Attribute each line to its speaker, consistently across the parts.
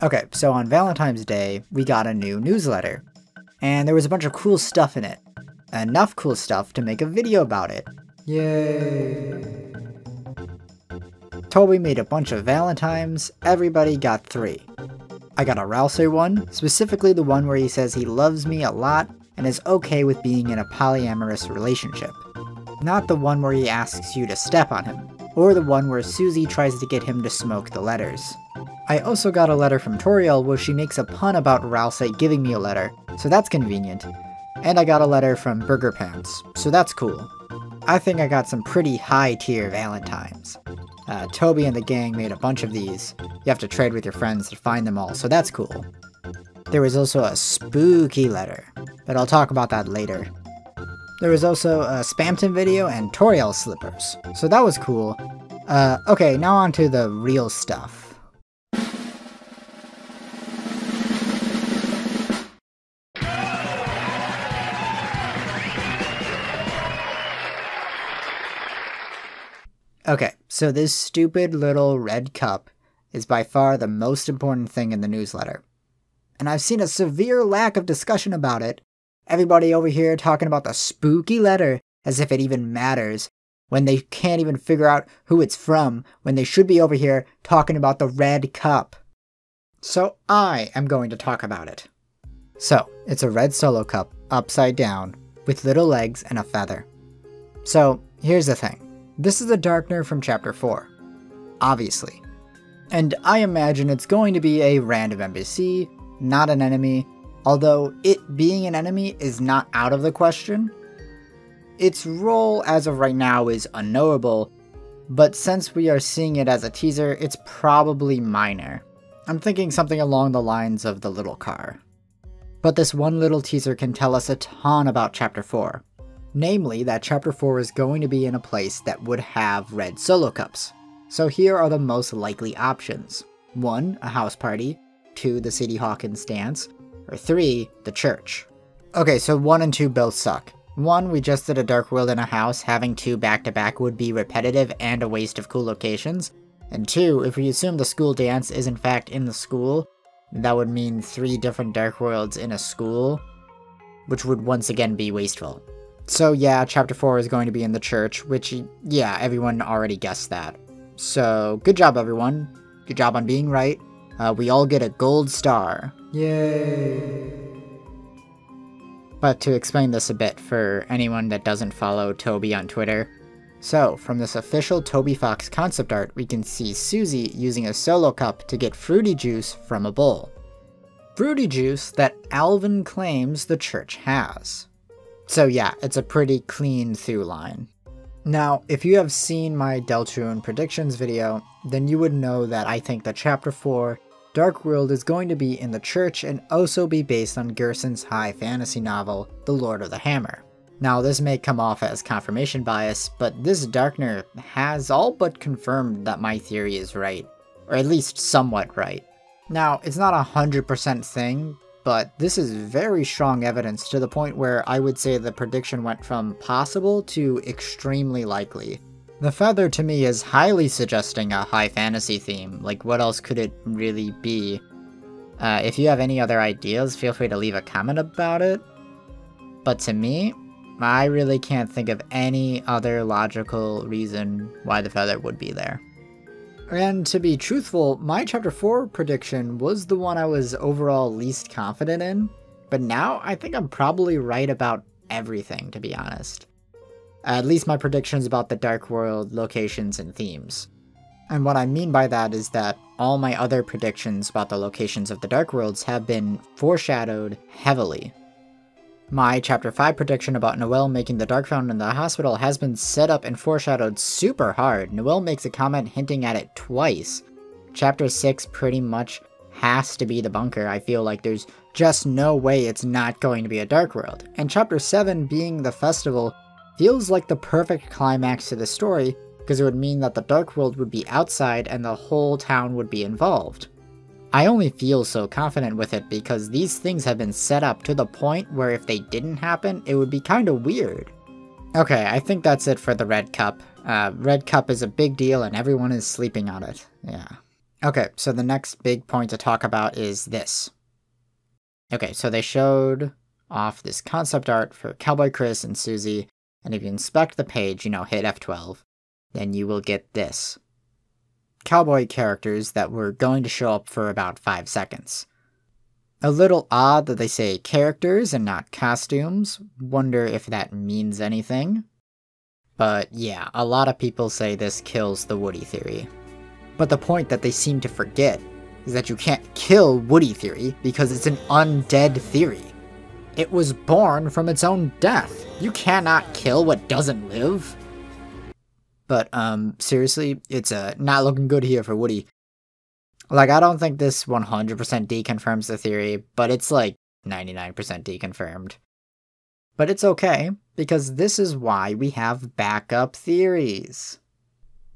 Speaker 1: Okay, so on Valentine's Day, we got a new newsletter, and there was a bunch of cool stuff in it. Enough cool stuff to make a video about it. Yay! Toby made a bunch of Valentines, everybody got 3. I got a Rousey one, specifically the one where he says he loves me a lot and is okay with being in a polyamorous relationship. Not the one where he asks you to step on him, or the one where Susie tries to get him to smoke the letters. I also got a letter from Toriel where she makes a pun about Rousey giving me a letter, so that's convenient. And I got a letter from Burger Pants, so that's cool. I think I got some pretty high tier Valentines. Toby and the gang made a bunch of these. You have to trade with your friends to find them all, so that's cool. There was also a spooky letter, but I'll talk about that later. There was also a Spamton video and Toriel slippers, so that was cool. Okay, now on to the real stuff. Okay, so this stupid little red cup is by far the most important thing in the newsletter. And I've seen a severe lack of discussion about it. Everybody over here talking about the spooky letter as if it even matters, when they can't even figure out who it's from, when they should be over here talking about the red cup. So I am going to talk about it. So, it's a red solo cup, upside down, with little legs and a feather. So, here's the thing. This is a Darkner from Chapter 4, obviously. And I imagine it's going to be a random NPC, not an enemy, although it being an enemy is not out of the question. Its role as of right now is unknowable, but since we are seeing it as a teaser, it's probably minor. I'm thinking something along the lines of the little car. But this one little teaser can tell us a ton about Chapter 4. Namely, that Chapter 4 is going to be in a place that would have red solo cups. So here are the most likely options. 1, a house party. 2, the City Hawkins dance. Or 3, the church. Okay, so 1 and 2 both suck. 1, we just did a Dark World in a house, having 2 back-to-back would be repetitive and a waste of cool locations. And 2, if we assume the school dance is in fact in the school, that would mean 3 different Dark Worlds in a school, which would once again be wasteful. So yeah, Chapter 4 is going to be in the church, which, yeah, everyone already guessed that. So, good job everyone. Good job on being right. We all get a gold star. Yay! But to explain this a bit for anyone that doesn't follow Toby on Twitter. So, from this official Toby Fox concept art, we can see Susie using a solo cup to get fruity juice from a bowl. Fruity juice that Alvin claims the church has. So yeah, it's a pretty clean through line. Now, if you have seen my Deltarune predictions video, then you would know that I think that Chapter 4, Dark World is going to be in the church and also be based on Gerson's high fantasy novel, The Lord of the Hammer. Now, this may come off as confirmation bias, but this Darkner has all but confirmed that my theory is right, or at least somewhat right. Now, it's not a 100% thing, but this is very strong evidence to the point where I would say the prediction went from possible to extremely likely. The feather to me is highly suggesting a high fantasy theme, like what else could it really be? If you have any other ideas, feel free to leave a comment about it. But to me, I really can't think of any other logical reason why the feather would be there. And to be truthful, my Chapter 4 prediction was the one I was overall least confident in, but now I think I'm probably right about everything, to be honest. At least my predictions about the Dark World locations and themes. And what I mean by that is that all my other predictions about the locations of the Dark Worlds have been foreshadowed heavily. My Chapter 5 prediction about Noelle making the Dark Fountain in the hospital has been set up and foreshadowed super hard. Noelle makes a comment hinting at it twice. Chapter 6 pretty much has to be the bunker. I feel like there's just no way it's not going to be a Dark World. And Chapter 7 being the festival feels like the perfect climax to the story, because it would mean that the Dark World would be outside and the whole town would be involved. I only feel so confident with it because these things have been set up to the point where if they didn't happen, it would be kinda weird. Okay, I think that's it for the Red Cup. Red Cup is a big deal and everyone is sleeping on it. Yeah. Okay, so the next big point to talk about is this. Okay, so they showed off this concept art for Cowboy Chris and Susie, and if you inspect the page, hit F12, then you will get this. Cowboy characters that were going to show up for about 5 seconds. A little odd that they say characters and not costumes. Wonder if that means anything. But yeah, a lot of people say this kills the Woody theory. But the point that they seem to forget is that you can't kill Woody theory because it's an undead theory. It was born from its own death. You cannot kill what doesn't live. But seriously, it's not looking good here for Woody. Like, I don't think this 100% deconfirms the theory, but it's like 99% deconfirmed. But it's okay, because this is why we have backup theories.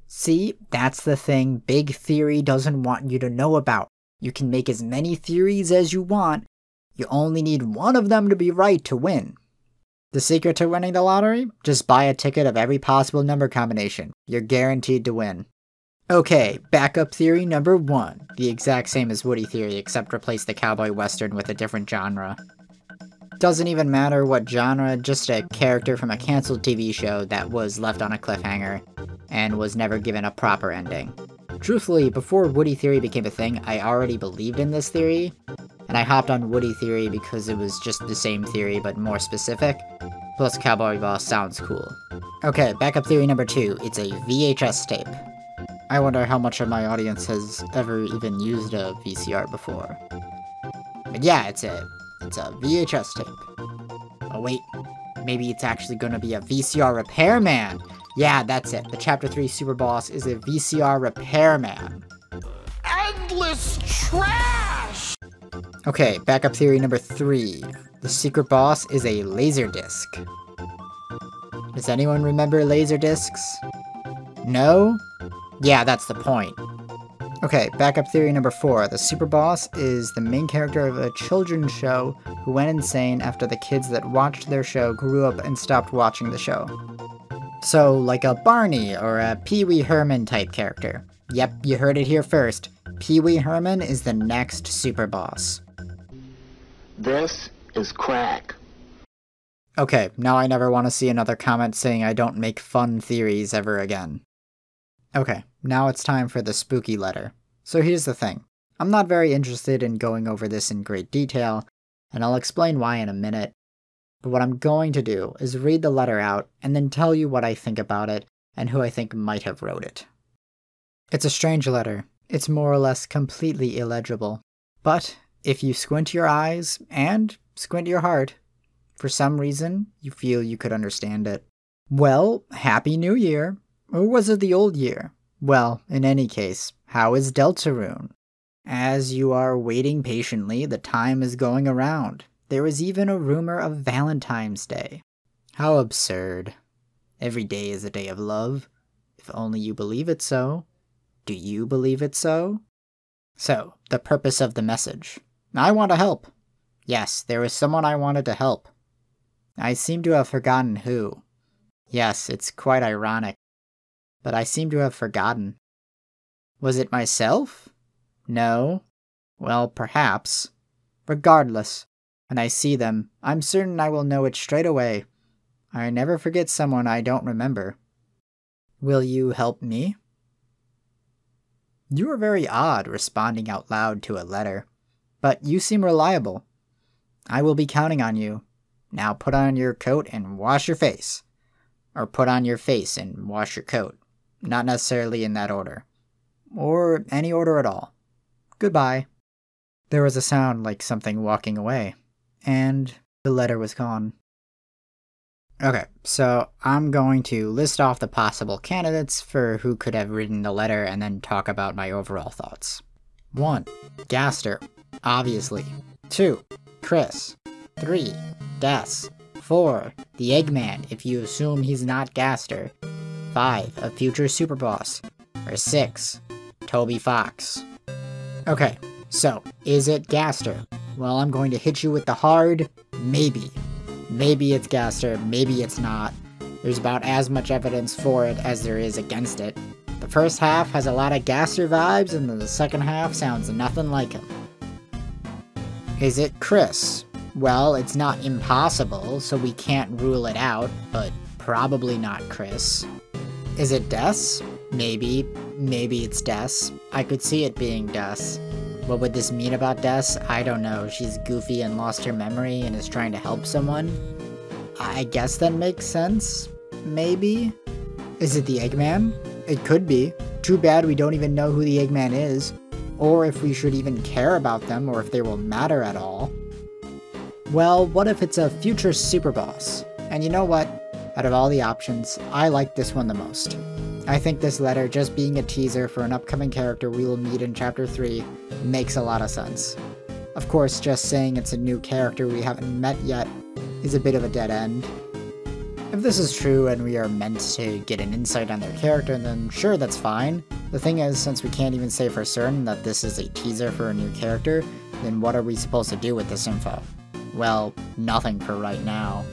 Speaker 1: See, that's the thing Big Theory doesn't want you to know about. You can make as many theories as you want. You only need one of them to be right to win. The secret to winning the lottery? Just buy a ticket of every possible number combination. You're guaranteed to win. Okay, backup theory number 1. The exact same as Woody theory, except replace the cowboy western with a different genre. Doesn't even matter what genre, just a character from a cancelled TV show that was left on a cliffhanger and was never given a proper ending. Truthfully, before Woody theory became a thing, I already believed in this theory, and I hopped on Woody theory because it was just the same theory but more specific, plus Cowboy Boss sounds cool. Okay, backup theory number 2, it's a VHS tape. I wonder how much of my audience has ever even used a VCR before. But yeah, it's a VHS tape. Oh wait, maybe it's actually gonna be a VCR repairman. Yeah, that's it. The Chapter 3 super boss is a VCR repairman.
Speaker 2: Endless trash!
Speaker 1: Okay, backup theory number 3. The secret boss is a laser disc. Does anyone remember laser discs? No? Yeah, that's the point. Okay, backup theory number 4. The super boss is the main character of a children's show who went insane after the kids that watched their show grew up and stopped watching the show. So, like a Barney or a Pee Wee Herman type character. Yep, you heard it here first. Pee Wee Herman is the next super boss.
Speaker 2: This is crack.
Speaker 1: Okay, now I never want to see another comment saying I don't make fun theories ever again. Okay, now it's time for the spooky letter. So here's the thing. I'm not very interested in going over this in great detail, and I'll explain why in a minute. But what I'm going to do is read the letter out and then tell you what I think about it and who I think might have wrote it. It's a strange letter. It's more or less completely illegible. But if you squint your eyes and squint your heart, for some reason you feel you could understand it. Well, Happy New Year. Or was it the old year? Well, in any case, how is Deltarune? As you are waiting patiently, the time is going around. There is even a rumor of Valentine's Day. How absurd. Every day is a day of love. If only you believe it so. Do you believe it so? So, the purpose of the message. I want to help. Yes, there was someone I wanted to help. I seem to have forgotten who. Yes, it's quite ironic. But I seem to have forgotten. Was it myself? No. Well, perhaps. Regardless, when I see them, I'm certain I will know it straight away. I never forget someone I don't remember. Will you help me? You are very odd responding out loud to a letter, but you seem reliable. I will be counting on you. Now put on your coat and wash your face. Or put on your face and wash your coat. Not necessarily in that order. Or any order at all. Goodbye. There was a sound like something walking away, and the letter was gone. Okay, so I'm going to list off the possible candidates for who could have written the letter and then talk about my overall thoughts. 1. Gaster, obviously. 2. Chris. 3. Des. 4. The Eggman, if you assume he's not Gaster. 5. A future super boss. Or 6. Toby Fox. Okay, so, is it Gaster? Well, I'm going to hit you with the hard maybe. Maybe it's Gaster, maybe it's not. There's about as much evidence for it as there is against it. The first half has a lot of Gaster vibes, and then the second half sounds nothing like him. Is it Chris? Well, it's not impossible, so we can't rule it out, but probably not Chris. Is it Des? Maybe. Maybe it's Des. I could see it being Des. What would this mean about Des? I don't know. She's goofy and lost her memory and is trying to help someone. I guess that makes sense. Maybe. Is it the Eggman? It could be. Too bad we don't even know who the Eggman is, or if we should even care about them, or if they will matter at all. Well, what if it's a future super boss? And you know what? Out of all the options, I like this one the most. I think this letter just being a teaser for an upcoming character we will meet in Chapter 3 makes a lot of sense. Of course, just saying it's a new character we haven't met yet is a bit of a dead end. If this is true and we are meant to get an insight on their character, then sure, that's fine. The thing is, since we can't even say for certain that this is a teaser for a new character, then what are we supposed to do with this info? Well, nothing for right now.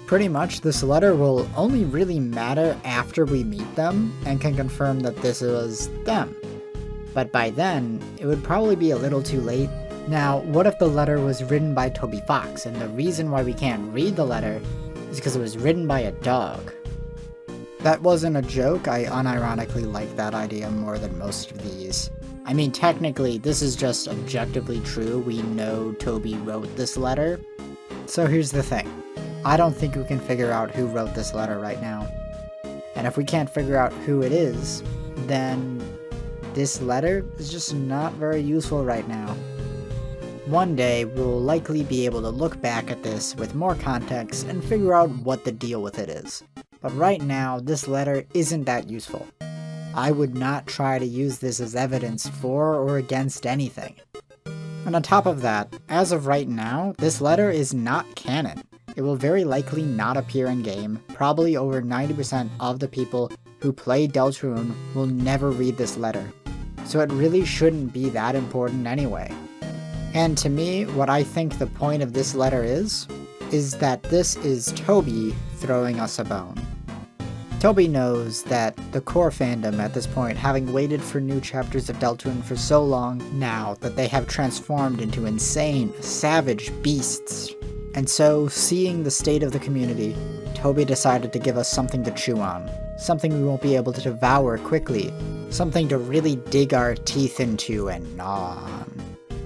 Speaker 1: Pretty much, this letter will only really matter after we meet them and can confirm that this was them. But by then, it would probably be a little too late. Now, what if the letter was written by Toby Fox, and the reason why we can't read the letter is because it was written by a dog? That wasn't a joke. I unironically like that idea more than most of these. I mean, technically, this is just objectively true. We know Toby wrote this letter. So here's the thing. I don't think we can figure out who wrote this letter right now. And if we can't figure out who it is, then this letter is just not very useful right now. One day, we'll likely be able to look back at this with more context and figure out what the deal with it is. But right now, this letter isn't that useful. I would not try to use this as evidence for or against anything. And on top of that, as of right now, this letter is not canon. It will very likely not appear in-game. Probably over 90% of the people who play Deltarune will never read this letter. So it really shouldn't be that important anyway. And to me, what I think the point of this letter is that this is Toby throwing us a bone. Toby knows that the core fandom at this point, having waited for new chapters of Deltarune for so long now that they have transformed into insane, savage beasts. And so, seeing the state of the community, Toby decided to give us something to chew on. Something we won't be able to devour quickly. Something to really dig our teeth into and gnaw on.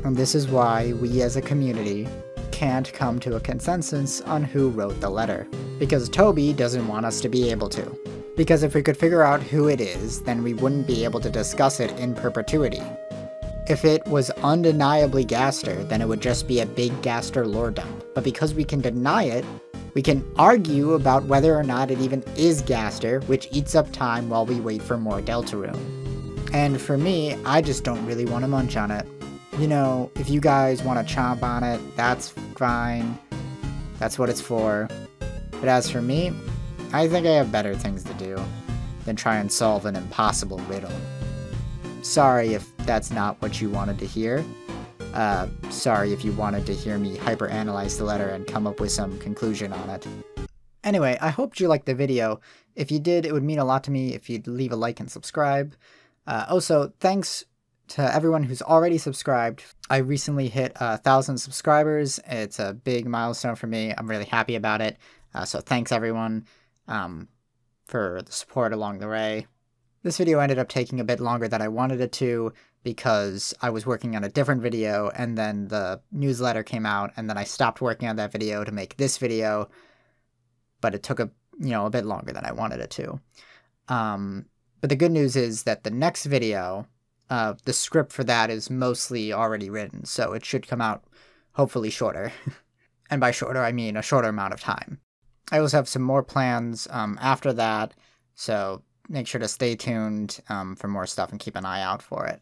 Speaker 1: And this is why we as a community can't come to a consensus on who wrote the letter. Because Toby doesn't want us to be able to. Because if we could figure out who it is, then we wouldn't be able to discuss it in perpetuity. If it was undeniably Gaster, then it would just be a big Gaster lore dump. But because we can deny it, we can argue about whether or not it even is Gaster, which eats up time while we wait for more Deltarune. And for me, I just don't really want to munch on it. You know, if you guys want to chomp on it, that's fine. That's what it's for. But as for me, I think I have better things to do than try and solve an impossible riddle. Sorry if that's not what you wanted to hear. Sorry if you wanted to hear me hyperanalyze the letter and come up with some conclusion on it. Anyway, I hoped you liked the video. If you did, it would mean a lot to me if you'd leave a like and subscribe. Also, thanks to everyone who's already subscribed. I recently hit 1,000 subscribers. It's a big milestone for me. I'm really happy about it. So thanks everyone for the support along the way. This video ended up taking a bit longer than I wanted it to because I was working on a different video and then the newsletter came out and then I stopped working on that video to make this video, but it took a bit longer than I wanted it to. But the good news is that the next video, the script for that is mostly already written, so it should come out hopefully shorter. And by shorter, I mean a shorter amount of time. I also have some more plans after that, so make sure to stay tuned for more stuff and keep an eye out for it.